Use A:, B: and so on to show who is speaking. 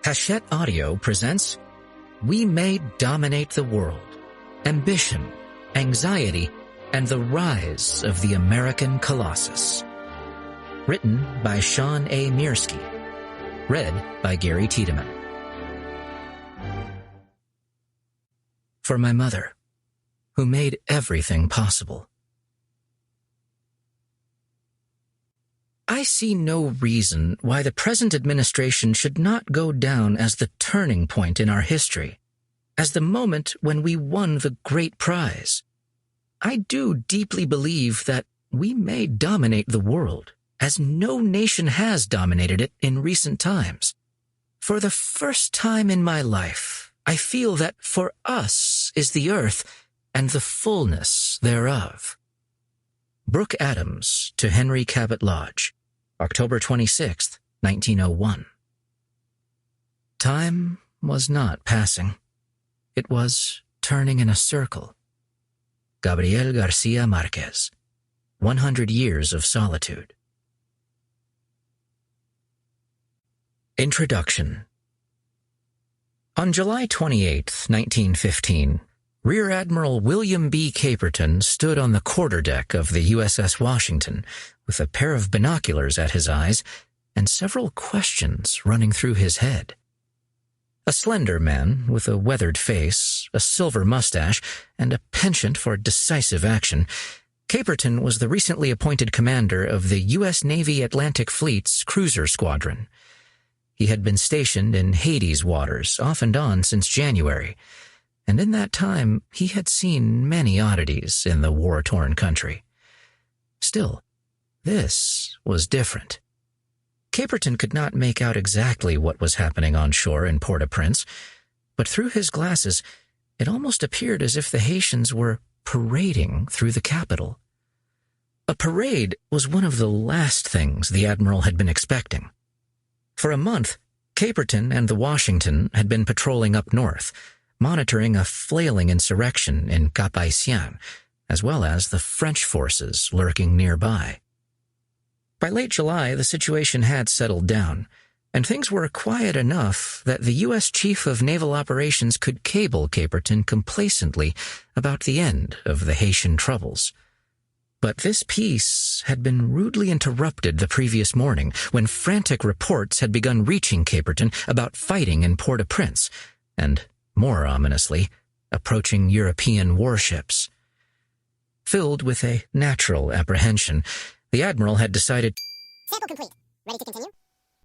A: Hachette Audio presents We May Dominate the World, Ambition, Anxiety, and the Rise of the American Colossus. Written by Sean A. Mirski. Read by Gary Tiedemann. For my mother, who made everything possible. I see no reason why the present administration should not go down as the turning point in our history, as the moment when we won the great prize. I do deeply believe that we may dominate the world, as no nation has dominated it in recent times. For the first time in my life, I feel that for us is the earth and the fullness thereof. Brooke Adams to Henry Cabot Lodge, October 26, 1901. Time was not passing. It was turning in a circle. Gabriel Garcia Marquez, 100 Years of Solitude. Introduction. On July 28, 1915, Rear Admiral William B. Caperton stood on the quarterdeck of the USS Washington with a pair of binoculars at his eyes and several questions running through his head. A slender man with a weathered face, a silver mustache, and a penchant for decisive action, Caperton was the recently appointed commander of the U.S. Navy Atlantic Fleet's cruiser squadron. He had been stationed in Hades waters off and on since January, and in that time he had seen many oddities in the war-torn country. Still, this was different. Caperton could not make out exactly what was happening on shore in Port-au-Prince, but through his glasses it almost appeared as if the Haitians were parading through the capital. A parade was one of the last things the admiral had been expecting. For a month, Caperton and the Washington had been patrolling up north, monitoring a flailing insurrection in Cap-Haïtien, as well as the French forces lurking nearby. By late July, the situation had settled down, and things were quiet enough that the U.S. Chief of Naval Operations could cable Caperton complacently about the end of the Haitian troubles. But this peace had been rudely interrupted the previous morning when frantic reports had begun reaching Caperton about fighting in Port-au-Prince, and, more ominously, approaching European warships. Filled with a natural apprehension, the admiral had decided,
B: Sample complete. Ready to continue.